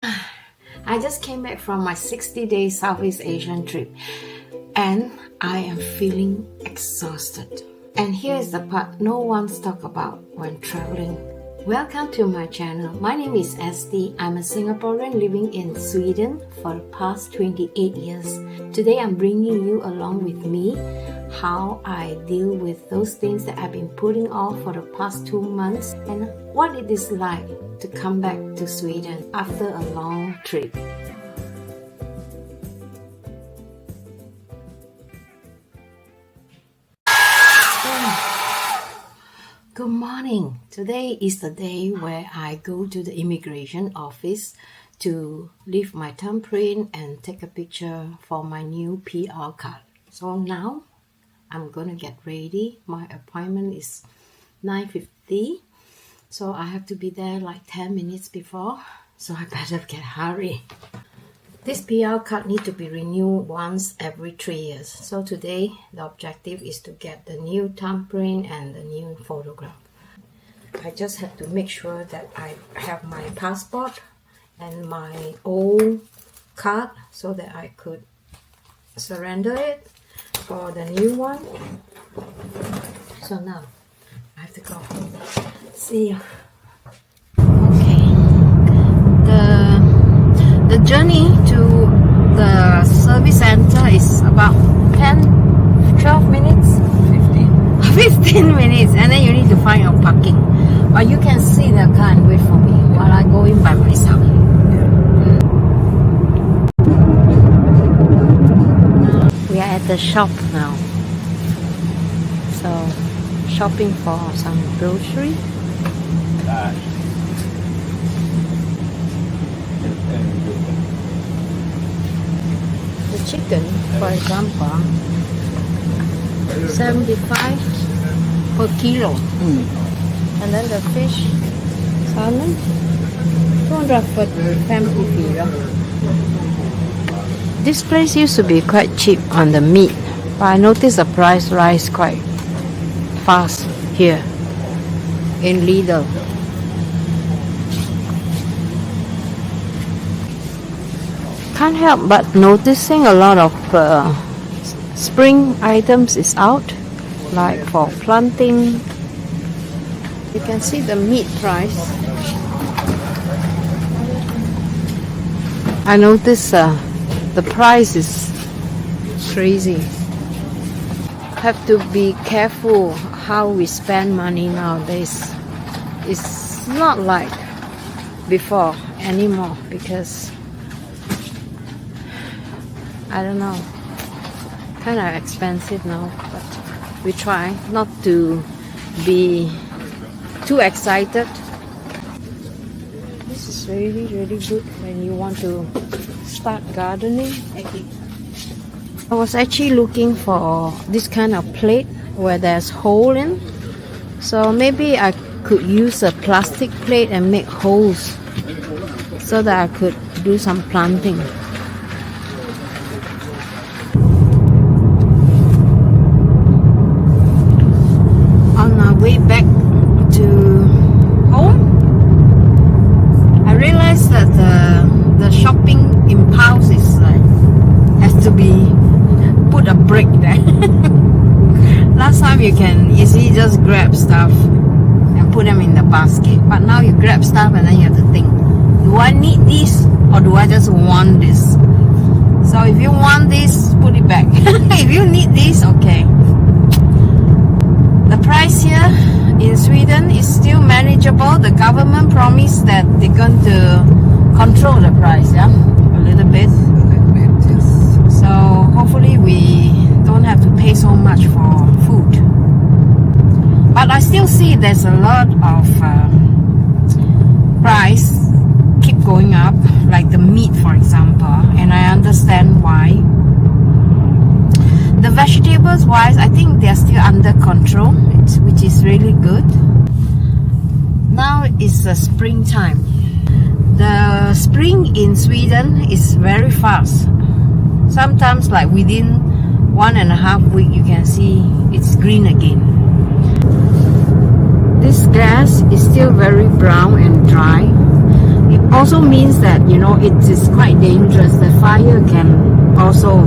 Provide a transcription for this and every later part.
I just came back from my 60-day Southeast Asian trip and I am feeling exhausted. And here is the part no one's talk about when traveling. Welcome to my channel. My name is Esti. I'm a Singaporean living in Sweden for the past 28 years. Today I'm bringing you along with me how I deal with those things that I've been putting off for the past 2 months and what it is like to come back to Sweden after a long trip. Good morning. Today is the day where I go to the immigration office to leave my thumbprint and take a picture for my new PR card. So now I'm gonna get ready. My appointment is 9:50, so I have to be there like 10 minutes before, so I better get hurry. This PR card needs to be renewed once every 3 years. So today the objective is to get the new thumbprint and the new photograph. I just have to make sure that I have my passport and my old card so that I could surrender it for the new one. So now I have to go. See you. Okay. The journey to the service center is about 12 minutes? 15 minutes, and then you need to find your parking. But you can see the car and wait for me while I go in by myself. We are at the shop now. So, shopping for some grocery. The chicken, for example, 75 per kilo. And then the fish, salmon, 250 kilo. This place used to be quite cheap on the meat, but I noticed the price rise quite fast here in Lidl. Can't help but noticing a lot of spring items is out, like for planting. You can see the meat price. I notice the price is crazy. Have to be careful how we spend money nowadays. It's not like before anymore because I don't know, kind of expensive now, but we try not to be too excited. This is really good when you want to start gardening. I was actually looking for this kind of plate where there's hole in, so maybe I could use a plastic plate and make holes so that I could do some planting. On our way back to home, I realized that the shopping impulse is has to be put a break there. Last time you can easily just grab stuff and put them in the basket, but now you grab stuff and then you have to think, do I need this or do I just want this? So if you want this, put it back. If you need this, okay. The price here in Sweden is still manageable. The government promised that they're going to control the price, yeah, a little bit. Yes. So hopefully we don't have to pay so much for food. But I still see there's a lot of price keep going up, like the meat, for example, and I understand why. The vegetables wise, I think they're still under control, which is really good. Now it's the springtime. The spring in Sweden is very fast. Sometimes like within 1.5 weeks you can see it's green again. This grass is still very brown and dry. It also means that, you know, it is quite dangerous. The fire can also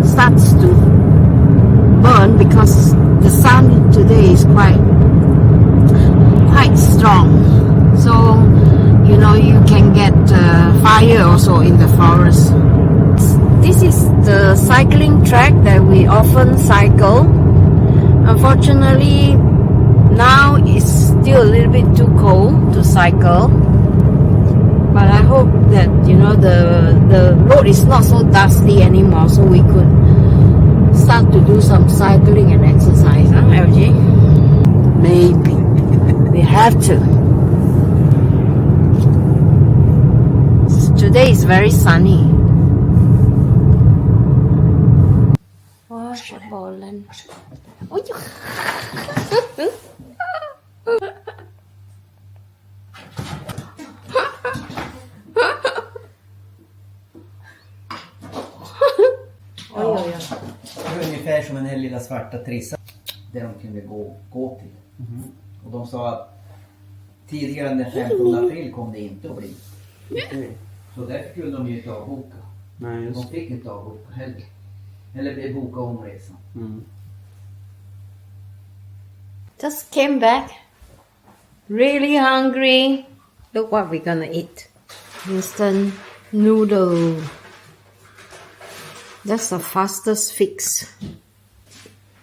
start to burn because the sun today is quite strong. So, you know, you can get fire also in the forest. This is the cycling track that we often cycle. Unfortunately, now it's still a little bit too cold to cycle. But I hope that, you know, the road is not so dusty anymore, so we could start to do some cycling and exercise, huh, LG? Maybe. We have to. Today is very sunny. Bollen. Oj! Det var ungefär som den här lilla svarta trissan där de kunde gå till. Och de sa att tidigare än den 15 april kom det inte att bli. Så därför kunde de ju inte avboka. Nej, just. De fick inte avboka heller. Eller boka om resan. Just came back. Really hungry. Look what we're gonna eat. Instant noodle. That's the fastest fix.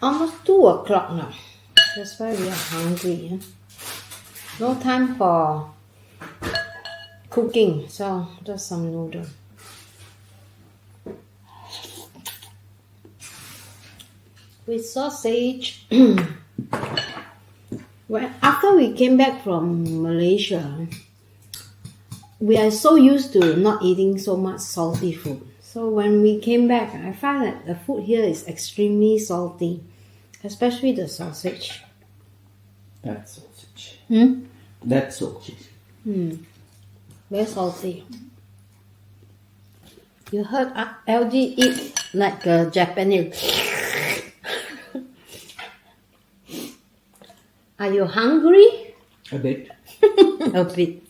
Almost 2 o'clock now. That's why we are hungry. Huh? No time for cooking, so just some noodle. With sausage. Well, after we came back from Malaysia, we are so used to not eating so much salty food. So when we came back, I find that the food here is extremely salty, especially the sausage. That sausage. Hmm? That sausage. Very salty. You heard LG eat like a Japanese. Are you hungry? A bit. A bit.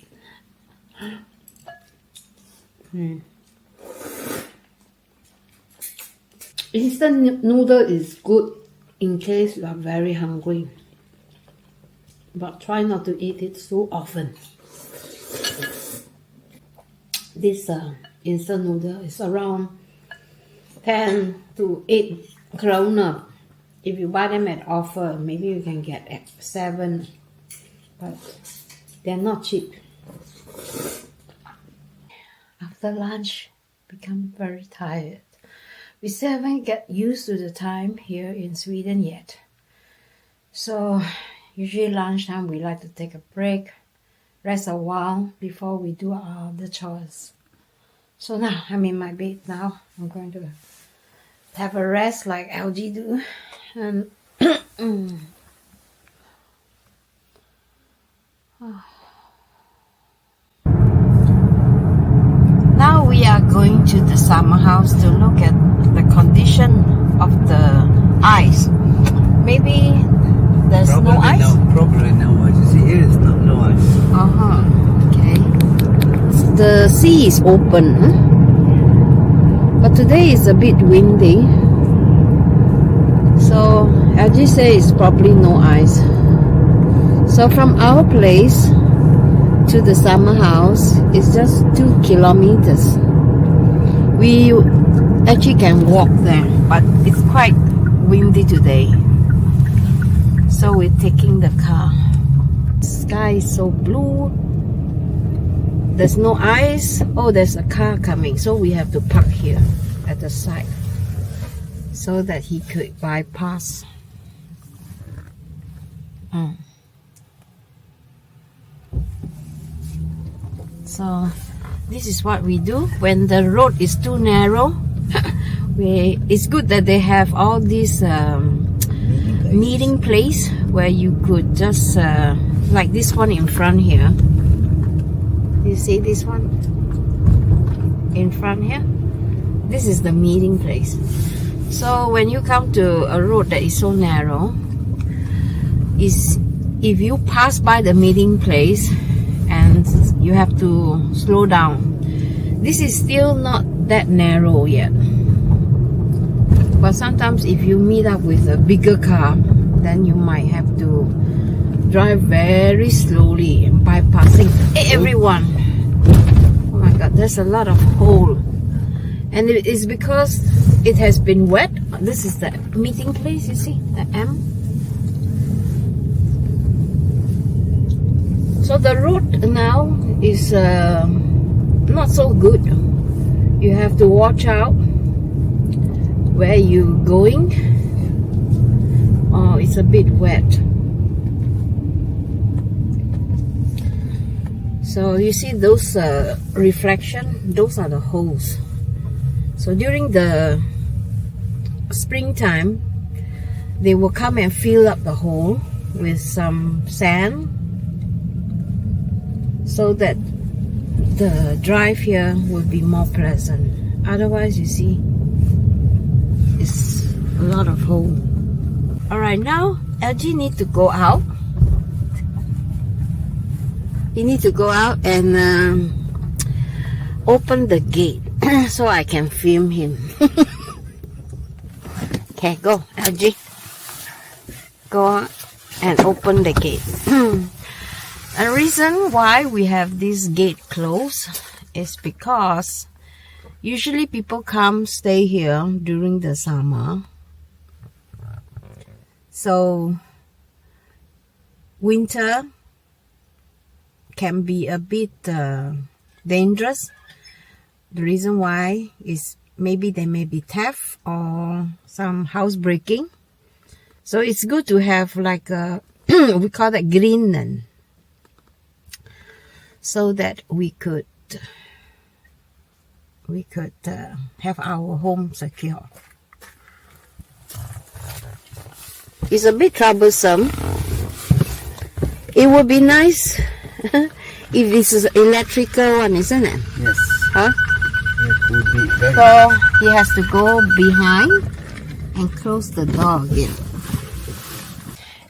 Instant noodle is good in case you are very hungry. But try not to eat it so often. This instant noodle is around 10 to 8 kroner. If you buy them at offer, maybe you can get at 7. But they're not cheap. After lunch, become very tired. We still haven't get used to the time here in Sweden yet. So usually lunchtime we like to take a break, rest a while before we do our other chores. So now I'm in my bed now. I'm going to have a rest like LG do. And now we are going to the summer house to look at the condition of the ice. Maybe there's no ice? Probably no ice. You see, here is no ice. Okay. The sea is open, but today is a bit windy. So LG says it's probably no ice. So from our place to the summer house is just 2 kilometers. We actually can walk there, but it's quite windy today. So we're taking the car. Sky is so blue. There's no ice. Oh, there's a car coming. So we have to park here at the side so that he could bypass. So this is what we do when the road is too narrow. It's good that they have all these meeting place where you could just like this one in front here. You see this one in front here? This is the meeting place. So when you come to a road that is so narrow, if you pass by the meeting place and you have to slow down. This is still not that narrow yet, but sometimes if you meet up with a bigger car, then you might have to drive very slowly and bypassing everyone. Oh my god, there's a lot of hole, and it is because it has been wet. This is the meeting place, you see, the M. So the road now is not so good. You have to watch out where you're going. Oh, it's a bit wet. So you see those reflection, those are the holes. So during the springtime, they will come and fill up the hole with some sand, so that the drive here will be more pleasant. Otherwise, you see, it's a lot of hole. Alright, now LG need to go out. He needs to go out and open the gate so I can film him. Okay, go, LG. Go out and open the gate. The reason why we have this gate closed is because usually people come stay here during the summer. So winter can be a bit dangerous. The reason why is maybe there may be theft or some housebreaking. So it's good to have like a we call that green, so that we could have our home secure. It's a bit troublesome. It would be nice if this is electrical one, isn't it? Yes. Huh? It would be very So he has to go behind and close the door again.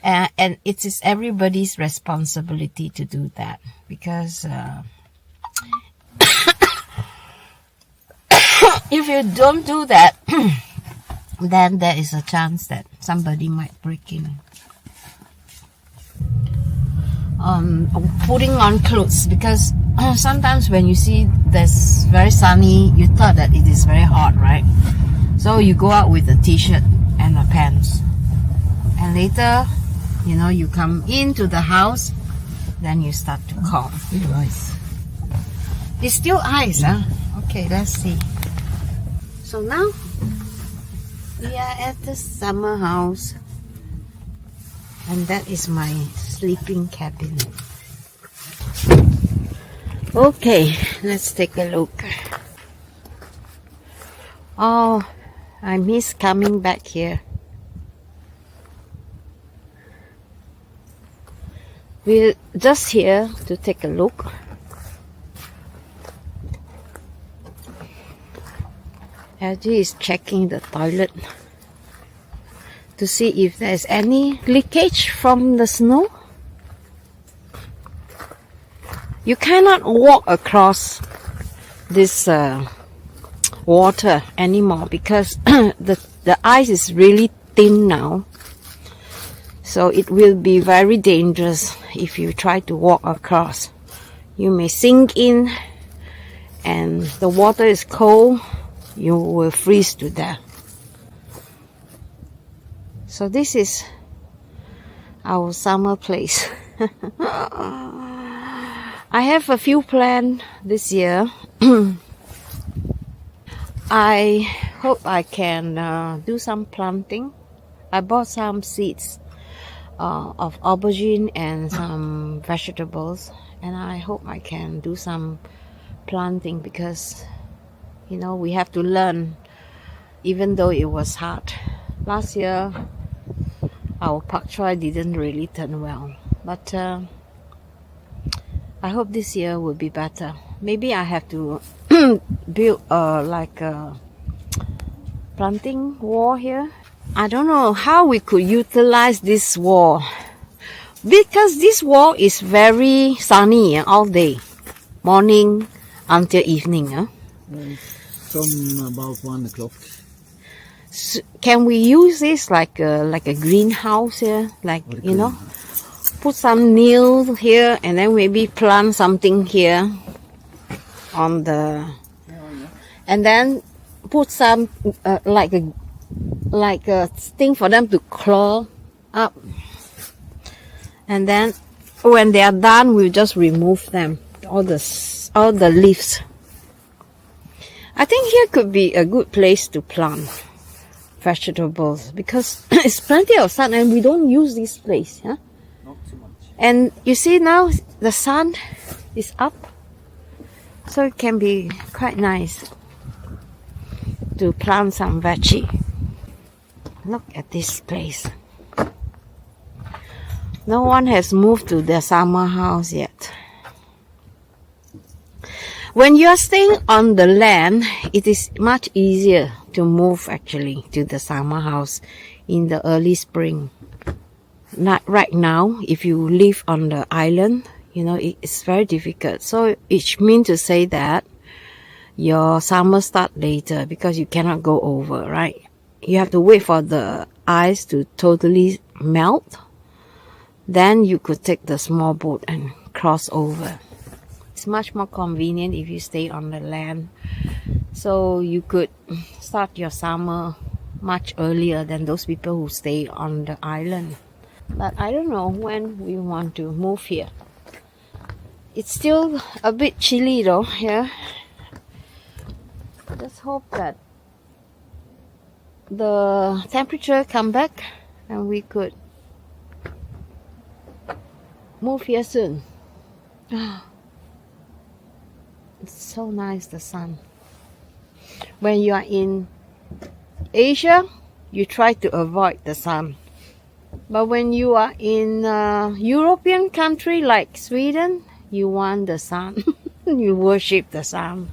And it is everybody's responsibility to do that, because if you don't do that, then there is a chance that somebody might break in. Putting on clothes, because sometimes when you see this very sunny, you thought that it is very hot, right? So you go out with a t-shirt and a pants, and later, you know, you come into the house, then you start to cough. Still ice. It's still ice, huh? Okay, let's see. So now we are at the summer house, and that is my sleeping cabin. Okay, let's take a look. Oh, I miss coming back here. We're just here to take a look. LG is checking the toilet to see if there's any leakage from the snow. You cannot walk across this water anymore because the ice is really thin now. So it will be very dangerous if you try to walk across. You may sink in, and the water is cold, you will freeze to death. So this is our summer place. I have a few plans this year. I hope I can do some planting. I bought some seeds of aubergine and some vegetables, and I hope I can do some planting, because you know, we have to learn, even though it was hard. Last year our pak choy didn't really turn well, but I hope this year will be better. Maybe I have to build like a planting wall here. I don't know how we could utilize this wall, Because this wall is very sunny all day, morning until evening. From about 1 o'clock. So can we use this like a greenhouse here? Like, you know, put some nails here and then maybe plant something here on the, and then put some like a thing for them to claw up, and then when they are done we'll just remove them, all the leaves. I think here could be a good place to plant vegetables because it's plenty of sun and we don't use this place, huh? Not too much. And you see now the sun is up, so it can be quite nice to plant some veggie. Look at this place. No one has moved to the summer house yet. When you are staying on the land, it is much easier to move actually to the summer house in the early spring. Not right now, if you live on the island, you know, it's very difficult. So it means to say that your summer start later because you cannot go over, right? You have to wait for the ice to totally melt. Then you could take the small boat and cross over. It's much more convenient if you stay on the land. So you could start your summer much earlier than those people who stay on the island. But I don't know when we want to move here. It's still a bit chilly though here. Just hope that the temperature come back and we could move here soon. It's so nice, the sun. When you are in Asia, you try to avoid the sun. But when you are in a European country like Sweden, you want the sun. You worship the sun.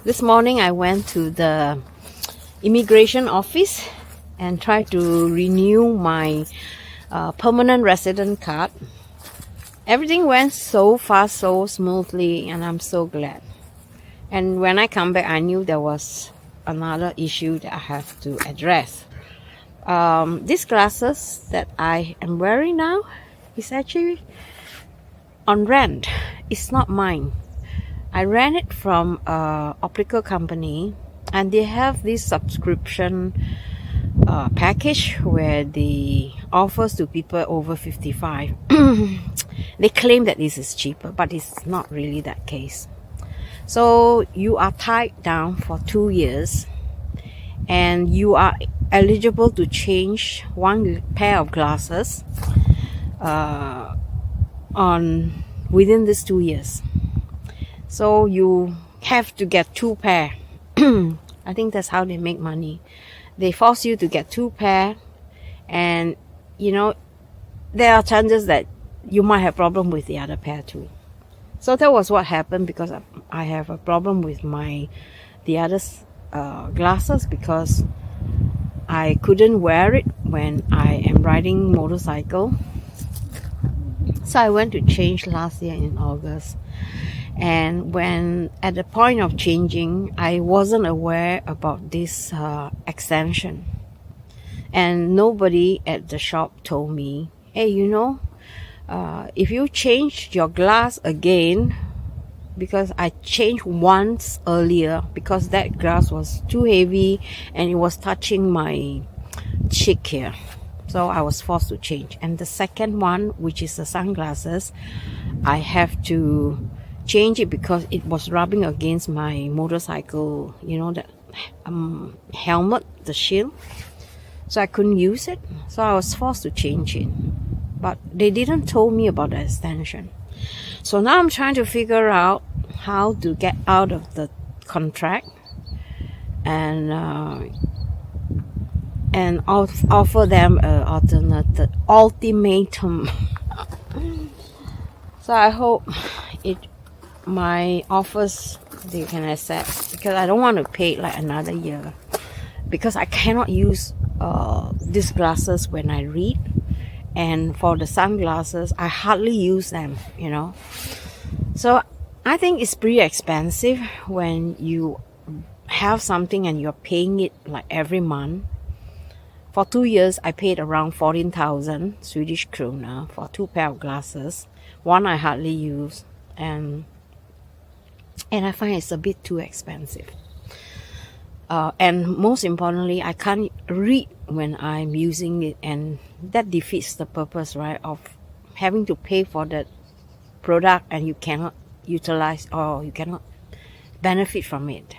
This morning I went to the immigration office and tried to renew my permanent resident card. Everything went so fast, so smoothly, and I'm so glad. And when I come back, I knew there was another issue that I have to address. These glasses that I am wearing now is actually on rent. It's not mine. I rent it from an optical company, and they have this subscription package where they offers to people over 55. They claim that this is cheaper, but it's not really that case. So you are tied down for 2 years and you are eligible to change one pair of glasses within these 2 years. So you have to get 2 pair. I think that's how they make money. They force you to get 2 pair, and you know there are chances that you might have problem with the other pair too. So that was what happened, because I have a problem with the other glasses, because I couldn't wear it when I am riding motorcycle. So I went to change last year in August, and when at the point of changing, I wasn't aware about this extension, and nobody at the shop told me, hey, you know, if you change your glass again, because I changed once earlier because that glass was too heavy and it was touching my cheek here, so I was forced to change. And the second one, which is the sunglasses, I have to change it because it was rubbing against my motorcycle, you know, that helmet, the shield, so I couldn't use it, so I was forced to change it. But they didn't tell me about the extension. So now I'm trying to figure out how to get out of the contract and offer them an ultimatum. So I hope my offers they can accept, because I don't want to pay like another year, because I cannot use these glasses when I read, And for the sunglasses, I hardly use them, you know. So I think it's pretty expensive when you have something and you're paying it like every month. For 2 years, I paid around 14,000 Swedish krona for 2 pair of glasses. One I hardly use, and I find it's a bit too expensive. And most importantly, I can't read when I'm using it, and that defeats the purpose, right, of having to pay for that product and you cannot utilize or you cannot benefit from it.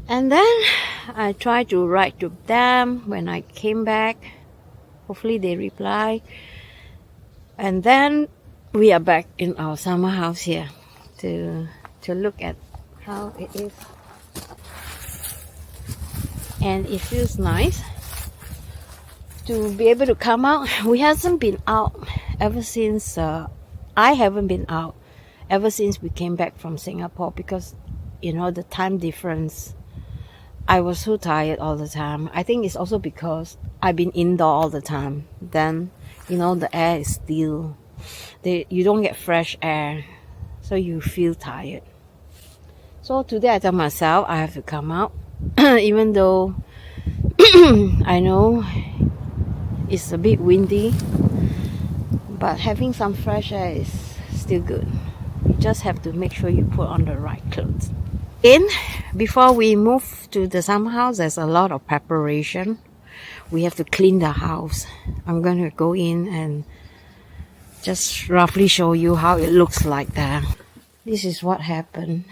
And then I tried to write to them when I came back. Hopefully they reply. And then we are back in our summer house here to look at how it is. And it feels nice to be able to come out. We haven't been out ever since I haven't been out ever since we came back from Singapore, because you know the time difference. I was so tired all the time. I think it's also because I've been indoor all the time. Then you know the air is still, you don't get fresh air, so you feel tired. So today I tell myself I have to come out. Even though I know it's a bit windy, but having some fresh air is still good. You just have to make sure you put on the right clothes. Before we move to the summer house, there's a lot of preparation. We have to clean the house. I'm going to go in and just roughly show you how it looks like there. This is what happened.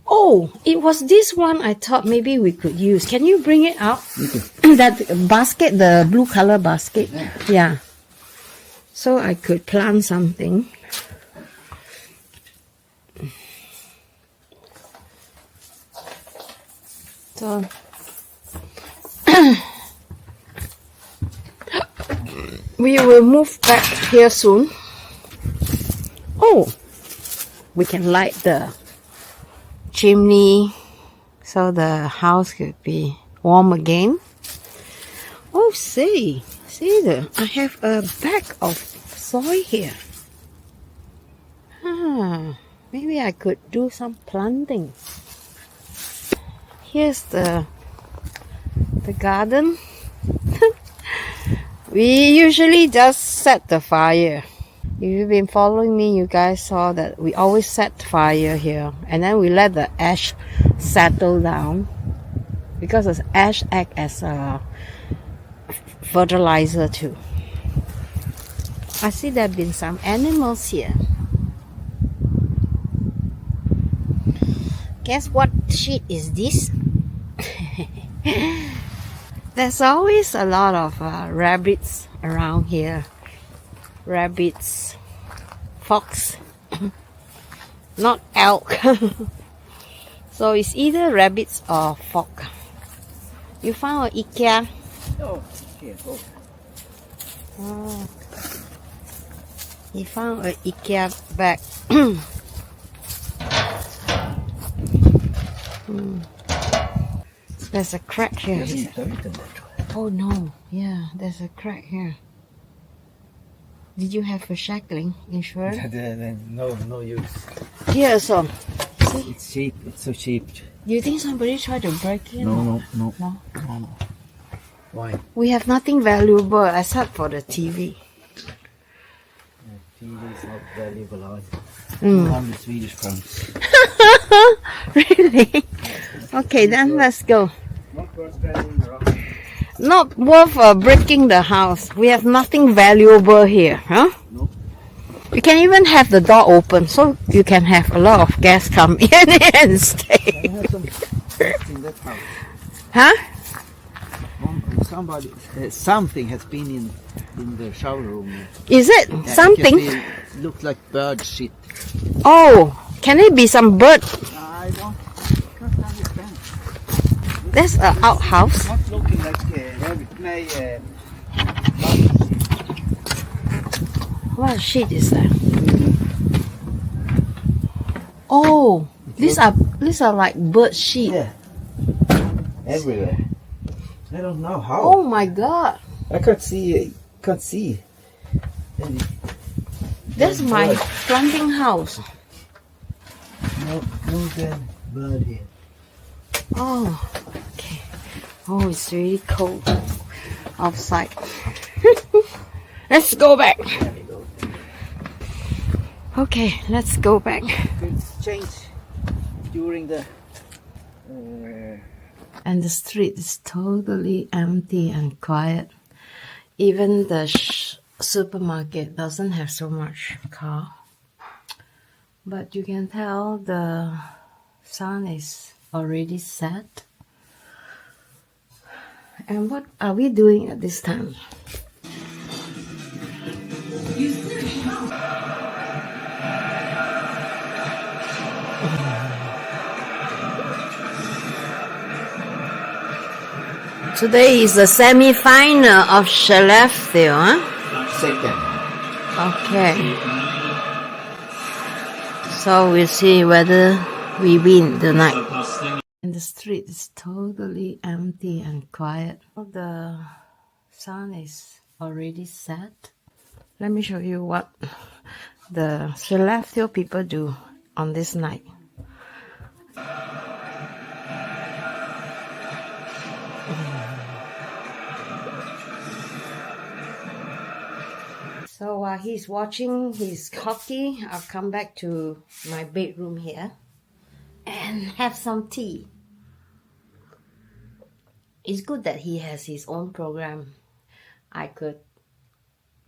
Oh, it was this one I thought maybe we could use. Can you bring it out? That basket, the blue color basket. Yeah. So I could plant something. So we will move back here soon. Oh, we can light the chimney so the house could be warm again. Oh, see I have a bag of soil here. Maybe I could do some planting. Here's the garden. We usually just set the fire. If you've been following me, you guys saw that we always set fire here, and then we let the ash settle down, because the ash acts as a fertilizer too. I see there have been some animals here. Guess what shit is this? There's always a lot of rabbits around here. Rabbits, fox, not elk. So it's either rabbits or fox. You found an IKEA? Ja, okej. Oh. He found an IKEA bag. There's a crack here. Oh no, yeah, there's a crack here. Did you have a shackling insurance? No use. Here, so. It's cheap. It's so cheap. Do you think somebody tried to break in? No. Why? We have nothing valuable except for the TV. TV is not valuable. 200 Swedish crowns. Really? Okay, then let's go. Not worth spending the rock. Not worth breaking the house. We have nothing valuable here, huh? No. You can even have the door open, so you can have a lot of guests come in and stay. I have some guests in that house. Huh? Something has been in the shower room. Is it something? It looks like bird shit. Oh, can it be some bird? I can't understand. That's an outhouse. Not looking like rabbit. What shit is that? Oh, these are like bird shit. Yeah. Everywhere. I don't know how. Oh my god! I can't see. Can't see. That's my planting house. No dead bird here. Oh, okay. Oh, it's really cold outside. Let's go back. There we go. Okay, let's go back. Could change during the. And the street is totally empty and quiet. Even the supermarket doesn't have so much car. But you can tell the sun is already set. And what are we doing at this time? Today is the semi-final of Shalafdale, huh? Second. Okay. So we'll see whether we win tonight. And the street is totally empty and quiet. The sun is already set. Let me show you what the Shalafdale people do on this night. So while he's watching his hockey, I'll come back to my bedroom here and have some tea. It's good that he has his own program. I could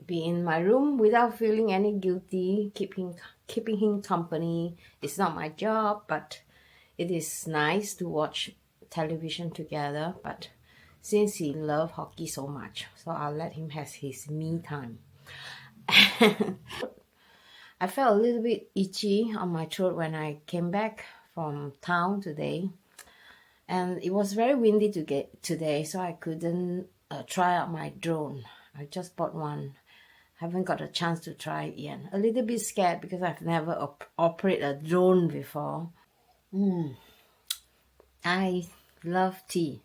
be in my room without feeling any guilty, keeping him company. It's not my job, but it is nice to watch television together. But since he loves hockey so much, so I'll let him have his me time. I felt a little bit itchy on my throat when I came back from town today, and it was very windy today, so I couldn't try out my drone. I just bought one. Haven't got a chance to try it yet. A little bit scared because I've never operated a drone before. I love tea.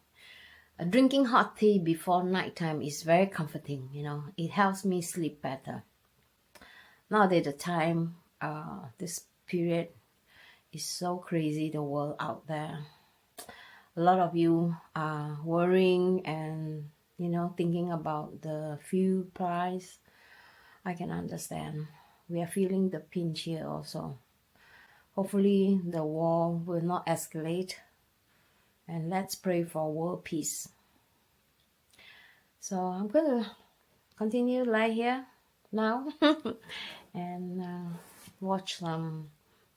Drinking hot tea before nighttime is very comforting, you know. It helps me sleep better. Nowadays, the time, this period is so crazy, the world out there. A lot of you are worrying and, you know, thinking about the fuel price. I can understand. We are feeling the pinch here also. Hopefully, the war will not escalate. And let's pray for world peace. So I'm going to continue lie here now and watch some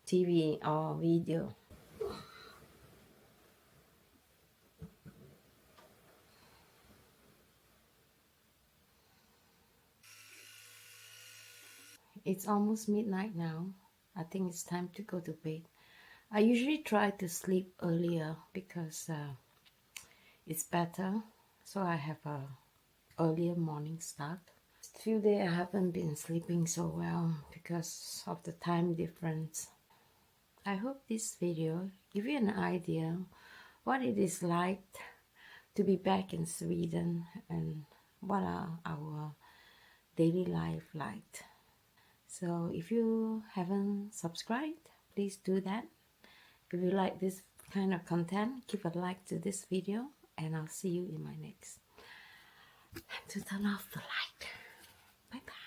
TV or video. It's almost midnight now. I think it's time to go to bed. I usually try to sleep earlier because it's better. So I have a earlier morning start. Few days I haven't been sleeping so well because of the time difference. I hope this video give you an idea what it is like to be back in Sweden and what are our daily life like. So if you haven't subscribed, please do that. If you like this kind of content, give a like to this video and I'll see you in my next. Time to turn off the light. Bye bye.